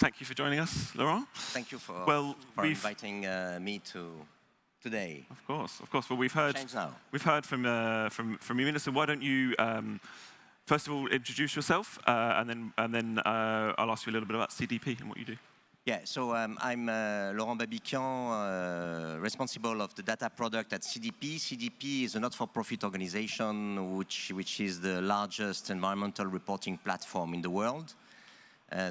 thank you for joining us, Laurent. Thank you for inviting me today. Of course. Well, we've heard from Yamina. So why don't you first of all introduce yourself, and then I'll ask you a little bit about CDP and what you do. Yeah. So I'm Laurent Babikian, responsible of the data product at CDP. CDP is a not-for-profit organization which is the largest environmental reporting platform in the world.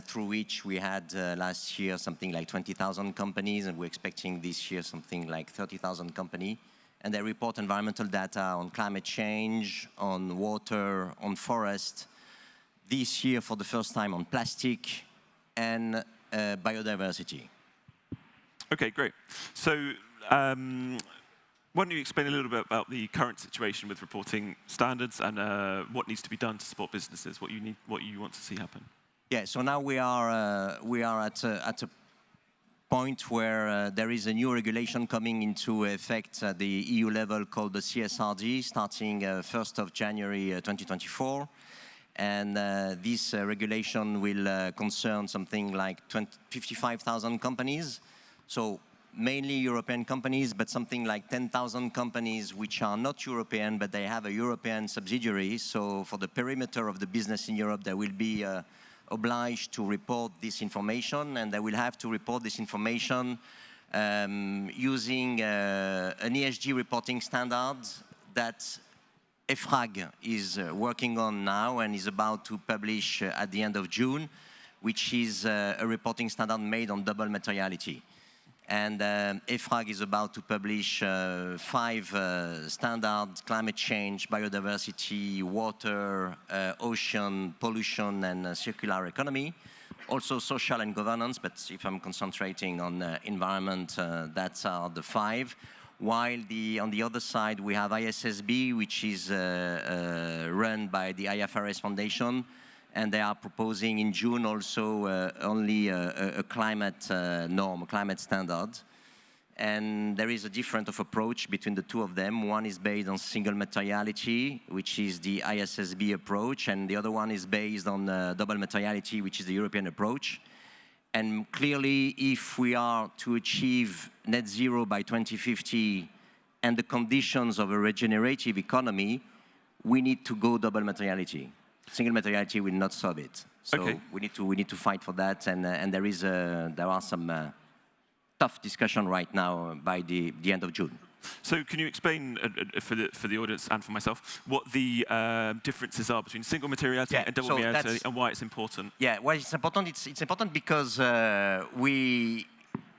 Through which we had last year something like 20,000 companies, and we're expecting this year something like 30,000 companies. And they report environmental data on climate change, on water, on forest. This year, for the first time, on plastic and biodiversity. Okay, great. So why don't you explain a little bit about the current situation with reporting standards and what needs to be done to support businesses, what you want to see happen? Yeah, so now we are at a point where there is a new regulation coming into effect at the EU level called the CSRD, starting 1st of January 2024. And this regulation will concern something like 55,000 companies. So mainly European companies, but something like 10,000 companies which are not European, but they have a European subsidiary. So for the perimeter of the business in Europe, there will be obliged to report this information, and they will have to report this information using an ESG reporting standard that EFRAG is working on now and is about to publish at the end of June, which is a reporting standard made on double materiality. And EFRAG is about to publish 5 standards: climate change, biodiversity, water, ocean, pollution, and circular economy. Also social and governance, but if I'm concentrating on environment, that's the 5. While on the other side, we have ISSB, which is run by the IFRS Foundation, and they are proposing in June also only a climate norm, a climate standard. And there is a different approach between the two of them. One is based on single materiality, which is the ISSB approach, and the other one is based on double materiality, which is the European approach. And clearly, if we are to achieve net zero by 2050 and the conditions of a regenerative economy, we need to go double materiality. Single materiality will not solve it. So okay. we need to fight for that, and there are some tough discussion right now by the end of June. So can you explain for the audience and for myself what the differences are between single materiality and double materiality and why it's important? Yeah, well, it's important. It's important because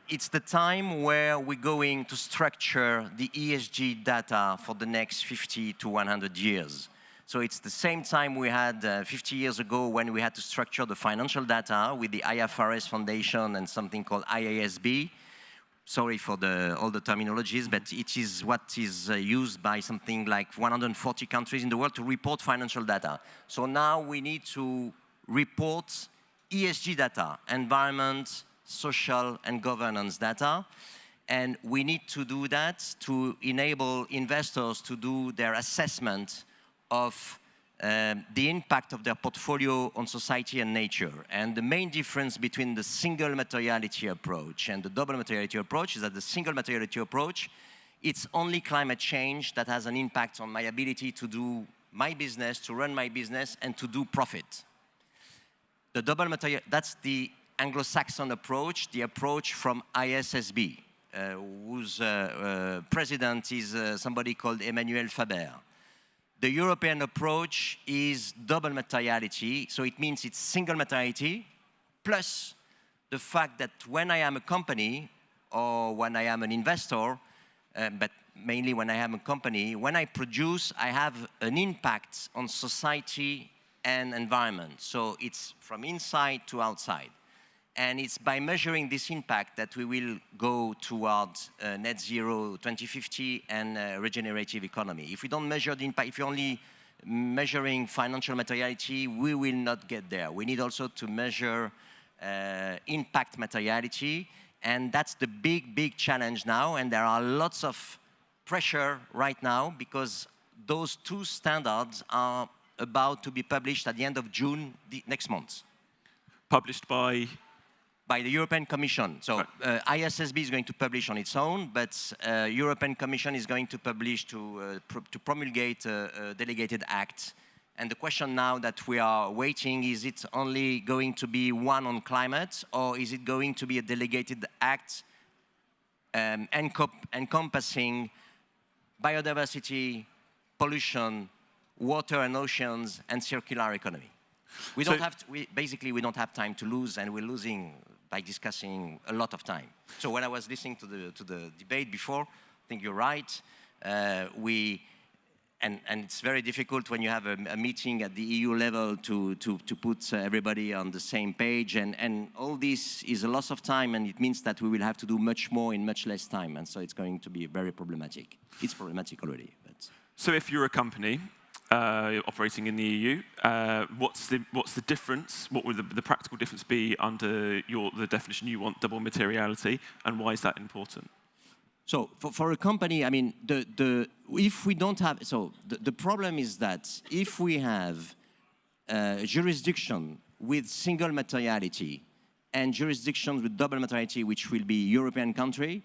it's the time where we're going to structure the ESG data for the next 50 to 100 years. So it's the same time we had 50 years ago when we had to structure the financial data with the IFRS Foundation and something called IASB. Sorry for all the terminologies, but it is what is used by something like 140 countries in the world to report financial data. So now we need to report ESG data, environment, social, and governance data. And we need to do that to enable investors to do their assessment of the impact of their portfolio on society and nature. And the main difference between the single materiality approach and the double materiality approach is that the single materiality approach, it's only climate change that has an impact on my ability to do my business, to run my business, and to do profit. The double materiality, that's the Anglo-Saxon approach, the approach from ISSB, whose president is somebody called Emmanuel Faber. The European approach is double materiality, so it means it's single materiality, plus the fact that when I am a company or when I am an investor, but mainly when I am a company, when I produce, I have an impact on society and environment. So it's from inside to outside. And it's by measuring this impact that we will go towards net zero 2050 and regenerative economy. If we don't measure the impact, if you're only measuring financial materiality, we will not get there. We need also to measure impact materiality, and that's the big challenge now. And there are lots of pressure right now because those 2 standards are about to be published at the end of June next month. Published by By the European Commission. So ISSB is going to publish on its own, but European Commission is going to publish to promulgate a delegated act. And the question now that we are waiting, is it only going to be one on climate, or is it going to be a delegated act encompassing biodiversity, pollution, water and oceans, and circular economy? We don't have to, basically, we don't have time to lose, and we're losing by discussing a lot of time. So when I was listening to the debate before, I think you're right. And it's very difficult when you have a meeting at the EU level to put everybody on the same page. And all this is a loss of time, and it means that we will have to do much more in much less time. And so it's going to be very problematic. It's problematic already. But. So if you're a company operating in the EU, what's the difference? What would the practical difference be under the definition you want, double materiality, and why is that important? So for a company, I mean, if we don't have, so the problem is that if we have jurisdiction with single materiality and jurisdictions with double materiality, which will be European country,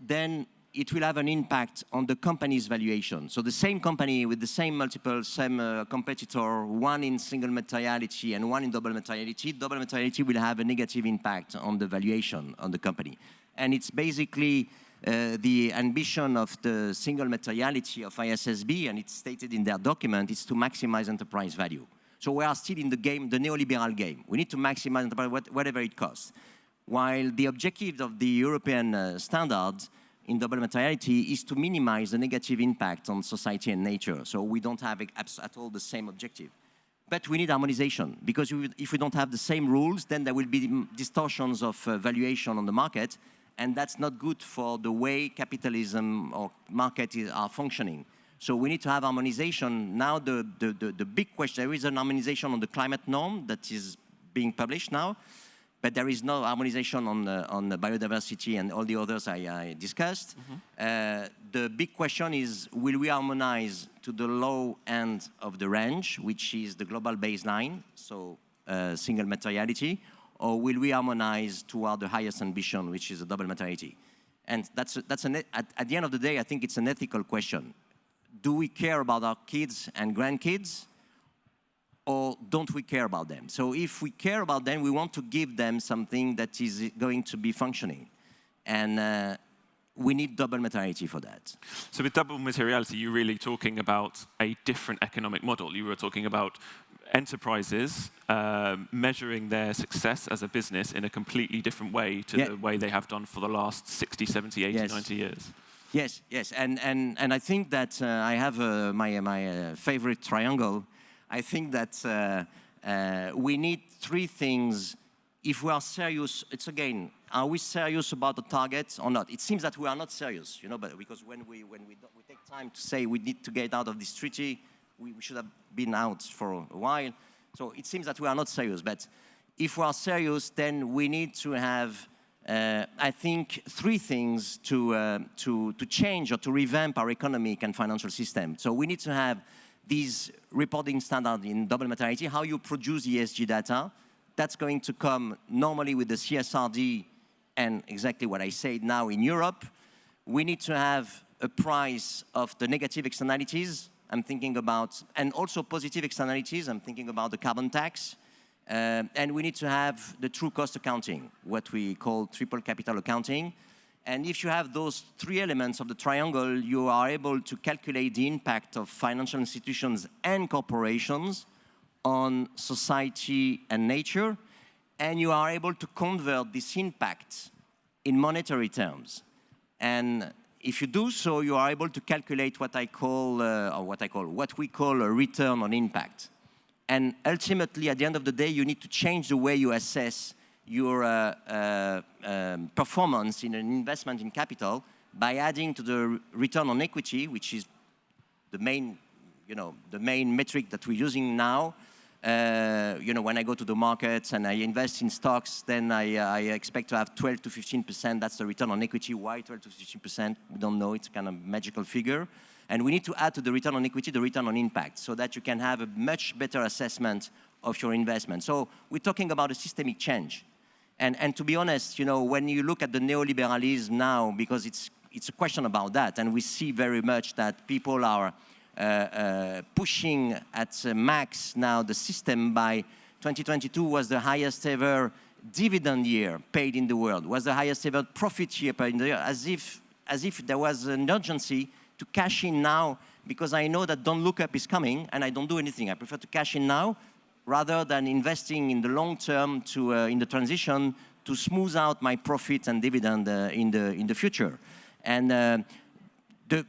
then it will have an impact on the company's valuation. So the same company with the same multiple, same competitor, one in single materiality and one in double materiality will have a negative impact on the valuation on the company. And it's basically the ambition of the single materiality of ISSB, and it's stated in their document, is to maximize enterprise value. So we are still in the game, the neoliberal game. We need to maximize enterprise, whatever it costs. While the objective of the European standards in double materiality is to minimize the negative impact on society and nature. So we don't have at all the same objective. But we need harmonization, because if we don't have the same rules, then there will be distortions of valuation on the market, and that's not good for the way capitalism or market are functioning. So we need to have harmonization. Now the big question, there is an harmonization on the climate norm that is being published now, but there is no harmonization on the biodiversity and all the others I discussed. Mm-hmm. The big question is, will we harmonize to the low end of the range, which is the global baseline, so single materiality, or will we harmonize toward the highest ambition, which is a double materiality? And at the end of the day, I think it's an ethical question. Do we care about our kids and grandkids, or don't we care about them? So if we care about them, we want to give them something that is going to be functioning. And we need double materiality for that. So with double materiality, you're really talking about a different economic model. You were talking about enterprises measuring their success as a business in a completely different way to the way they have done for the last 60, 70, 80, 90 years. Yes, yes. And I think that I have my favorite triangle. I think that we need three things. If we are serious, it's again, are we serious about the target or not? It seems that we are not serious, you know, but because when we take time to say we need to get out of this treaty, we should have been out for a while. So it seems that we are not serious. But if we are serious, then we need to have, I think, three things to change or to revamp our economic and financial system. So we need to have these reporting standards in double materiality, how you produce ESG data. That's going to come normally with the CSRD and exactly what I said now in Europe. We need to have a price of the negative externalities. I'm thinking about, and also positive externalities. I'm thinking about the carbon tax. And we need to have the true cost accounting, what we call triple capital accounting. And if you have those three elements of the triangle, you are able to calculate the impact of financial institutions and corporations on society and nature, and you are able to convert this impact in monetary terms. And if you do so, you are able to calculate what we call a return on impact. And ultimately, at the end of the day, you need to change the way you assess your performance in an investment in capital by adding to the return on equity, which is the main, the main metric that we're using now. When I go to the markets and I invest in stocks, then I expect to have 12 to 15%. That's the return on equity. Why 12 to 15%? We don't know. It's kind of a magical figure. And we need to add to the return on equity the return on impact so that you can have a much better assessment of your investment. So we're talking about a systemic change. And to be honest, when you look at the neoliberalism now, because it's a question about that, and we see very much that people are pushing at max now the system. By 2022 was the highest ever dividend year paid in the world, was the highest ever profit year paid in the year, as if there was an urgency to cash in now, because I know that don't look up is coming and I don't do anything. I prefer to cash in now rather than investing in the long term in the transition to smooth out my profit and dividend in the future. And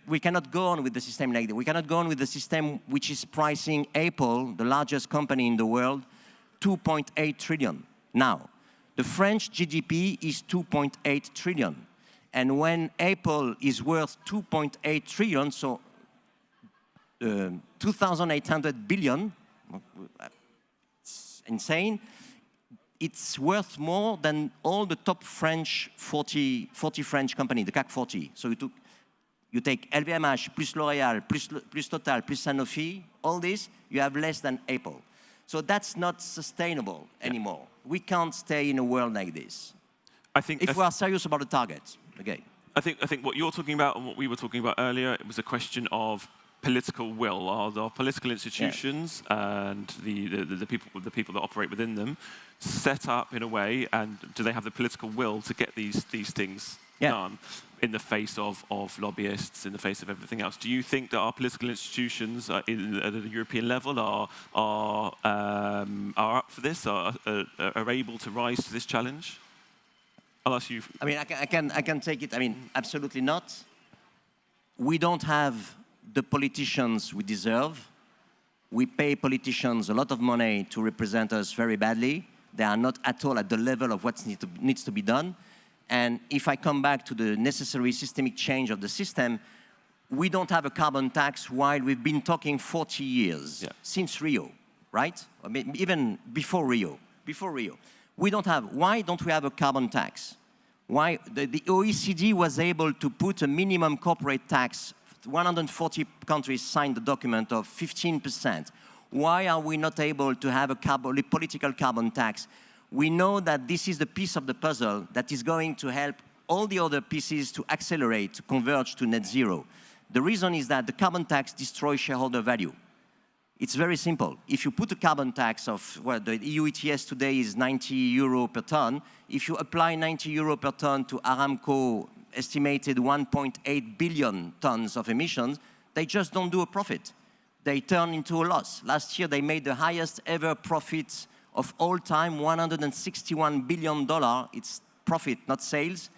we cannot go on with the system like that. We cannot go on with the system which is pricing Apple, the largest company in the world, 2.8 trillion now. The French GDP is 2.8 trillion. And when Apple is worth 2.8 trillion, so 2,800 billion, it's insane, it's worth more than all the top French 40 French companies, the CAC 40. So you take LVMH, plus L'Oréal, plus Total, plus Sanofi, all this, you have less than Apple. So that's not sustainable anymore. We can't stay in a world like this. If we are serious about the target, okay. I think what you're talking about and what we were talking about earlier, it was a question of political will. Are the political institutions and the people that operate within them set up in a way, and do they have the political will to get these things done in the face of lobbyists, in the face of everything else? Do you think that our political institutions at a European level are up for this, are able to rise to this challenge? I'll ask you. I mean, I can take it. I mean, absolutely not. We don't have the politicians we deserve. We pay politicians a lot of money to represent us very badly. They are not at all at the level of what needs to be done. And if I come back to the necessary systemic change of the system, we don't have a carbon tax while we've been talking 40 years, since Rio, right? I mean, even before Rio. We don't have, why don't we have a carbon tax? Why the OECD was able to put a minimum corporate tax, 140 countries signed the document of 15%. Why are we not able to have a political carbon tax? We know that this is the piece of the puzzle that is going to help all the other pieces to accelerate, to converge to net zero. The reason is that the carbon tax destroys shareholder value. It's very simple. If you put a carbon tax of, well, the EU ETS today is 90 euro per ton. If you apply 90 euro per ton to Aramco estimated 1.8 billion tons of emissions, they just don't do a profit. They turn into a loss. Last year, they made the highest ever profit of all time, $161 billion. It's profit, not sales.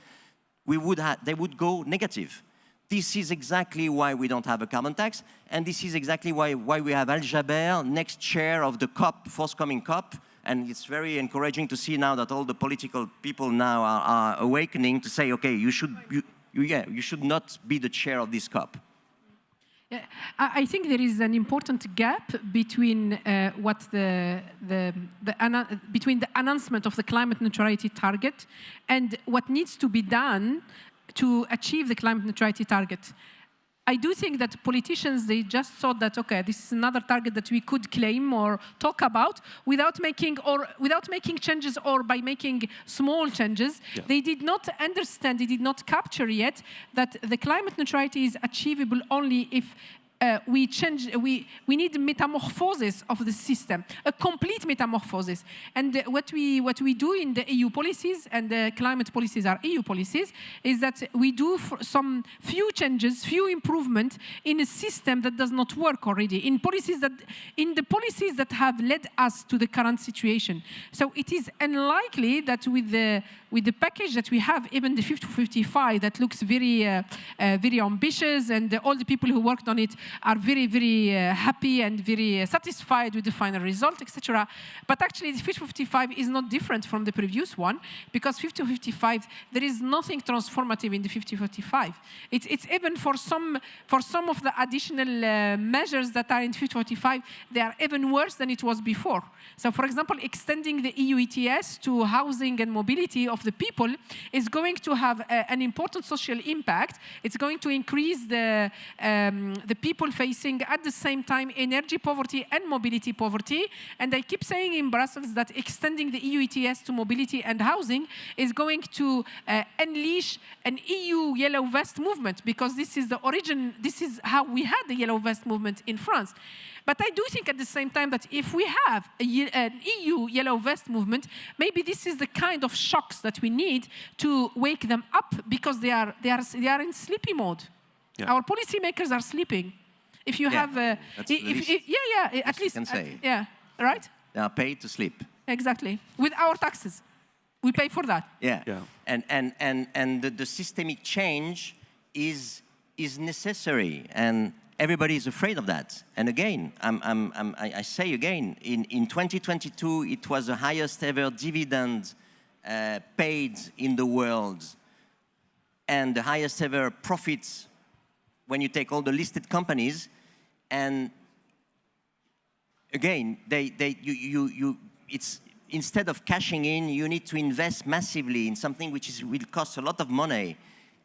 They would go negative. This is exactly why we don't have a carbon tax, and this is exactly why we have Al Jaber, next chair of the COP, forthcoming COP, and it's very encouraging to see now that all the political people now are awakening to say, okay, you should not be the chair of this COP. Yeah, I think there is an important gap between between the announcement of the climate neutrality target and what needs to be done to achieve the climate neutrality target. I do think that politicians, they just thought that, okay, this is another target that we could claim or talk about without making changes, or by making small changes. Yeah. They did not understand, they did not capture yet that the climate neutrality is achievable only if we need metamorphosis of the system, a complete metamorphosis. And what we do in the EU policies, and the climate policies are EU policies, is that we do some few changes, few improvement in a system that does not work already, in the policies that have led us to the current situation. So it is unlikely that with the package that we have, even the 50-55 that looks very ambitious, and all the people who worked on it are very, very happy and very satisfied with the final result, etc. But actually, the 50-55 is not different from the previous one, because 50-55, there is nothing transformative in the 50-55. It's even for some of the additional measures that are in 50-55, they are even worse than it was before. So, for example, extending the EU ETS to housing and mobility of the people is going to have an important social impact. It's going to increase the people people facing at the same time energy poverty and mobility poverty. And I keep saying in Brussels that extending the EU ETS to mobility and housing is going to unleash an EU yellow vest movement, because this is the origin, this is how we had the yellow vest movement in France. But I do think at the same time that if we have an EU yellow vest movement, maybe this is the kind of shocks that we need to wake them up, because they are in sleepy mode. Yeah. Our policymakers are sleeping. If you have, at least, yeah, right? They are paid to sleep. Exactly, with our taxes, we pay for that. Yeah, and the systemic change is necessary, and everybody is afraid of that. And again, I say again, in 2022, it was the highest ever dividend paid in the world, and the highest ever profits when you take all the listed companies. And again, it's instead of cashing in, you need to invest massively in something which will cost a lot of money.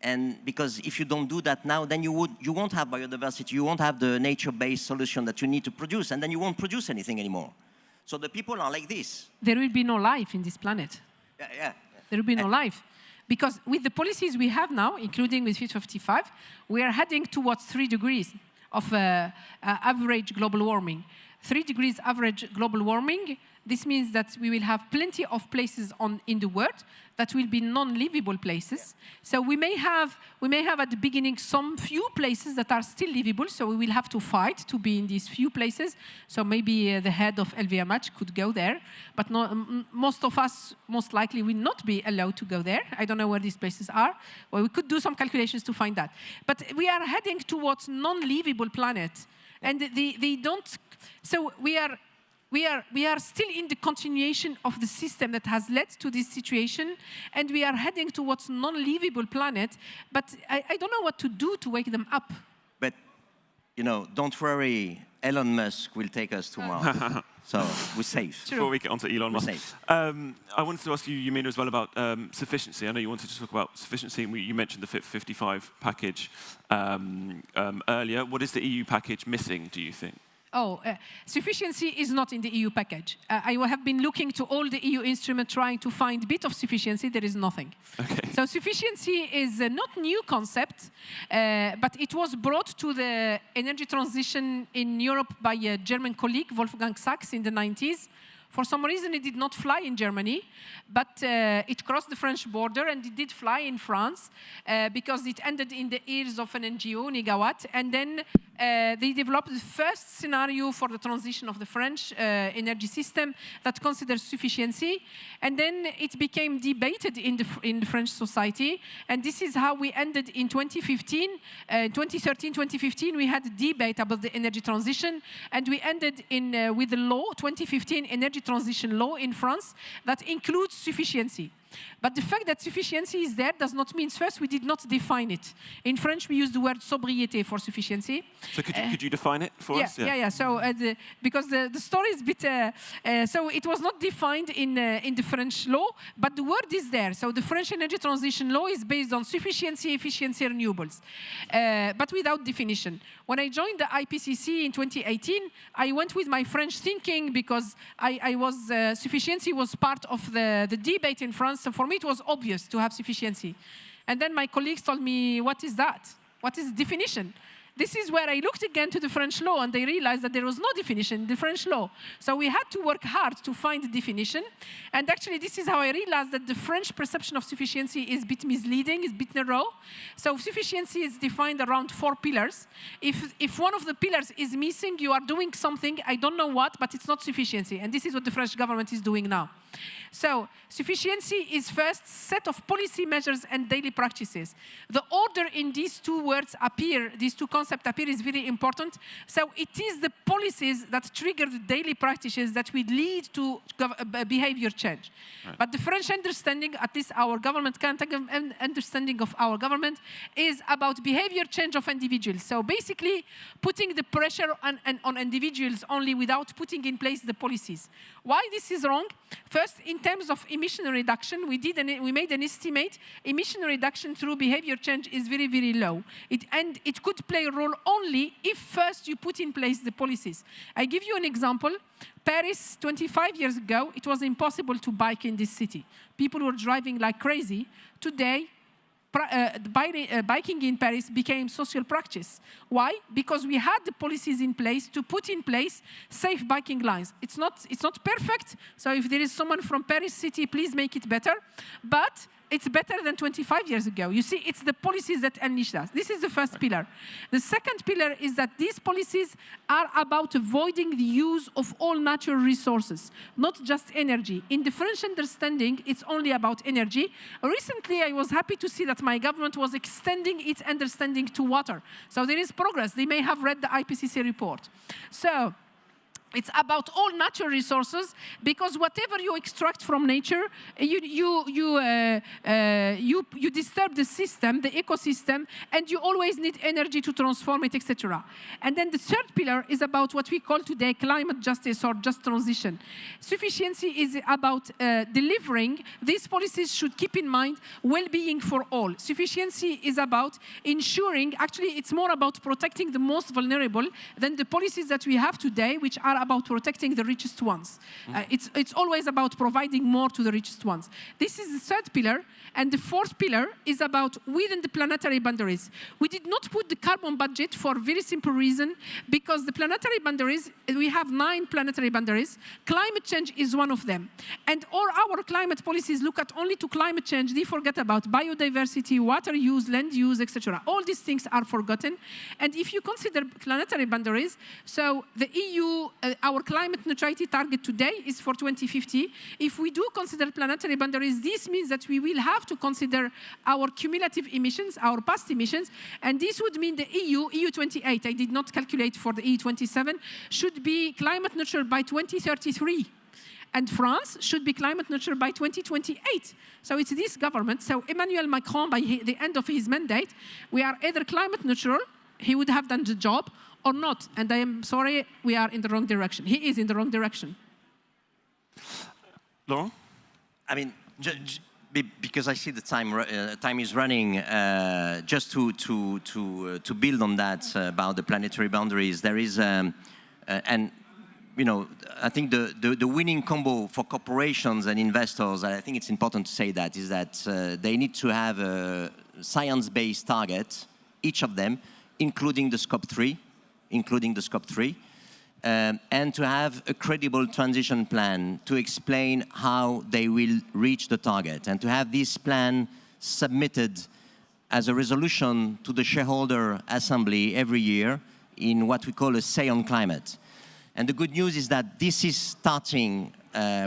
And because if you don't do that now, then you won't have biodiversity, you won't have the nature-based solution that you need to produce, and then you won't produce anything anymore. So the people are like this. There will be no life in this planet. Yeah. There will be no life. Because with the policies we have now, including with Fit 55, we are heading towards 3 degrees of average global warming. 3 degrees average global warming, this means that we will have plenty of places in the world that will be non-livable places. So we may have at the beginning some few places that are still livable, so we will have to fight to be in these few places. So maybe the head of LVMH could go there, but most of us most likely will not be allowed to go there. I don't know where these places are. Well, we could do some calculations to find that. But we are heading towards non-livable planet, and they don't. So we are still in the continuation of the system that has led to this situation, and we are heading towards non-livable planet, but I don't know what to do to wake them up. But, don't worry, Elon Musk will take us tomorrow. So we're safe. Before we get on to Elon Musk, I wanted to ask you, Yamina, as well about sufficiency. I know you wanted to talk about sufficiency, and you mentioned the Fit 55 package earlier. What is the EU package missing, do you think? Sufficiency is not in the EU package. I have been looking to all the EU instruments trying to find a bit of sufficiency. There is nothing. Okay. So sufficiency is not a new concept, but it was brought to the energy transition in Europe by a German colleague, Wolfgang Sachs, in the 90s. For some reason, it did not fly in Germany, but it crossed the French border, and it did fly in France because it ended in the ears of an NGO, Negawatt, and then they developed the first scenario for the transition of the French energy system that considers sufficiency, and then it became debated in the French society, and this is how we ended in 2015. 2013, 2015, we had a debate about the energy transition, and we ended with the law, 2015 energy transition law in France, that includes sufficiency. But the fact that sufficiency is there does not mean, first, we did not define it. In French, we use the word sobriété for sufficiency. So could you define it for us? Yeah. So because the story is a bit, so it was not defined in the French law, but the word is there. So the French energy transition law is based on sufficiency, efficiency, renewables, but without definition. When I joined the IPCC in 2018, I went with my French thinking because sufficiency was part of the debate in France. So for me, it was obvious to have sufficiency. And then my colleagues told me, what is that? What is the definition? This is where I looked again to the French law, and they realized that there was no definition in the French law. So we had to work hard to find the definition. And actually, this is how I realized that the French perception of sufficiency is a bit misleading, is a bit narrow. So sufficiency is defined around 4 pillars. If one of the pillars is missing, you are doing something, I don't know what, but it's not sufficiency. And this is what the French government is doing now. So sufficiency is first set of policy measures and daily practices. The order in these two words appear, these two concepts appear is very important. So it is the policies that trigger the daily practices that will lead to behavior change. Right. But the French understanding, at least our government understanding of our government, is about behavior change of individuals. So basically putting the pressure on individuals only without putting in place the policies. Why this is wrong? First, in terms of emission reduction, we made an estimate. Emission reduction through behavior change is very, very low. And it could play a role only if first you put in place the policies. I give you an example. Paris, 25 years ago, it was impossible to bike in this city. People were driving like crazy. Today, biking in Paris became social practice. Why? Because we had the policies in place to put in place safe biking lines. It's not perfect, so if there is someone from Paris city, please make it better. But it's better than 25 years ago. You see, it's the policies that unleash that. This is the first pillar. The second pillar is that these policies are about avoiding the use of all natural resources, not just energy. In the French understanding, it's only about energy. Recently, I was happy to see that my government was extending its understanding to water. So there is progress. They may have read the IPCC report. So it's about all natural resources, because whatever you extract from nature, you disturb the system, the ecosystem, and you always need energy to transform it, etc. And then the third pillar is about what we call today climate justice or just transition. Sufficiency is about delivering. These policies should keep in mind well-being for all. Sufficiency is about ensuring, actually it's more about protecting the most vulnerable than the policies that we have today, which are about protecting the richest ones. It's always about providing more to the richest ones. This is the third pillar. And the fourth pillar is about within the planetary boundaries. We did not put the carbon budget for a very simple reason, because the planetary boundaries, we have 9 planetary boundaries. Climate change is one of them. And all our climate policies look at only to climate change. They forget about biodiversity, water use, land use, etc. All these things are forgotten. And if you consider planetary boundaries, so the EU, our climate neutrality target today is for 2050. If we do consider planetary boundaries, this means that we will have to consider our cumulative emissions, our past emissions, and this would mean the EU 28, I did not calculate for the EU 27, should be climate neutral by 2033. And France should be climate neutral by 2028. So it's this government. So Emmanuel Macron, by the end of his mandate, we are either climate neutral, he would have done the job, or not. And I am sorry, we are in the wrong direction. He is in the wrong direction. Laurent? I mean, because I see the time is running, just to build on that about the planetary boundaries, there is, and you know, I think the winning combo for corporations and investors, I think it's important to say that, is that they need to have a science-based target, each of them, including the scope 3, and to have a credible transition plan to explain how they will reach the target, and to have this plan submitted as a resolution to the shareholder assembly every year in what we call a say on climate. And the good news is that this is starting,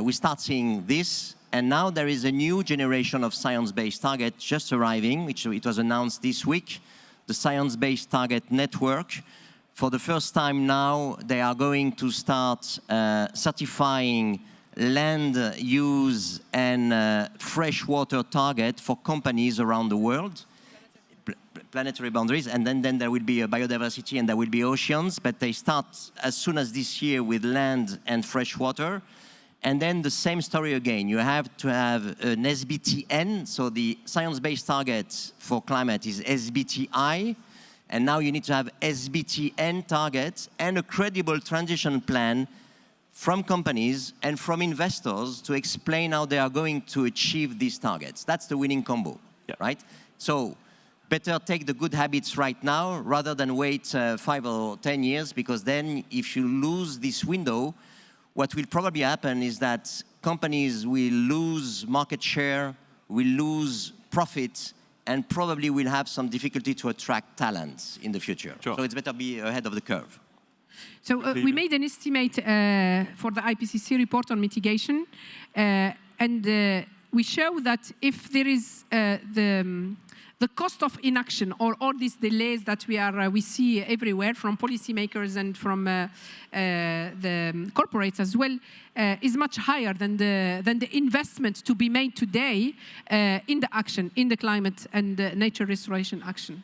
we start seeing this, and now there is a new generation of science-based targets just arriving, which it was announced this week, the Science-Based Target Network. For the first time now, they are going to start certifying land use and freshwater target for companies around the world, planetary boundaries, and then there will be a biodiversity and there will be oceans, but they start as soon as this year with land and freshwater. And then the same story again. You have to have an SBTN, so the science-based target for climate is SBTI, and now you need to have SBTN targets and a credible transition plan from companies and from investors to explain how they are going to achieve these targets. That's the winning combo, right? So better take the good habits right now rather than wait 5 or 10 years, because then if you lose this window, what will probably happen is that companies will lose market share, will lose profit, and probably will have some difficulty to attract talents in the future. Sure. So it's better be ahead of the curve. So we made an estimate for the IPCC report on mitigation, and we show that if there is the cost of inaction, or all these delays that we see everywhere from policymakers and from the corporates as well, is much higher than the investment to be made today in the action, in the climate and nature restoration action.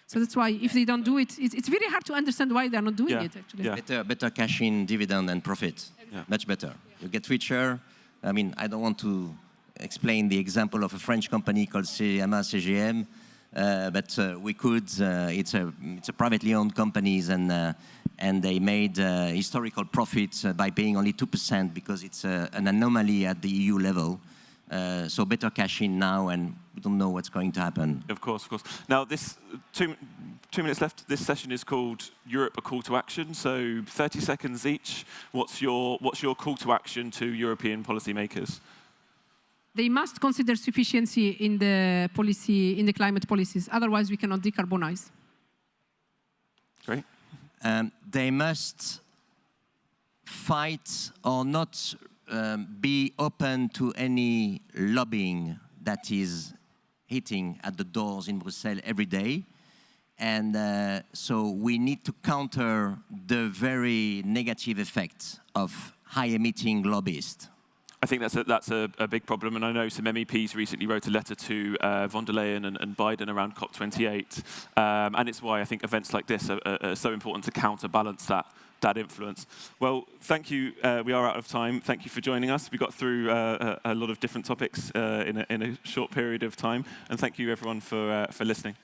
So that's why if they don't do it, it's very hard to understand why they're not doing it, actually. Better cash in dividend and profit, much better. You get richer, I mean, I don't want to explain the example of a French company called Yamina Saheb, but we could. It's a privately owned company, and they made historical profits by paying only 2% because it's an anomaly at the EU level. So better cash in now, and we don't know what's going to happen. Of course, of course. Now, this 2 minutes left. This session is called Europe: A Call to Action. So 30 seconds each. What's your call to action to European policymakers? They must consider sufficiency in the policy, in the climate policies. Otherwise, we cannot decarbonize. Great. They must fight or not be open to any lobbying that is hitting at the doors in Brussels every day. And so we need to counter the very negative effects of high-emitting lobbyists. I think that's a big problem, and I know some MEPs recently wrote a letter to von der Leyen and Biden around COP28, and it's why I think events like this are so important to counterbalance that influence. Well, thank you. We are out of time. Thank you for joining us. We got through a lot of different topics in a short period of time, and thank you everyone for listening.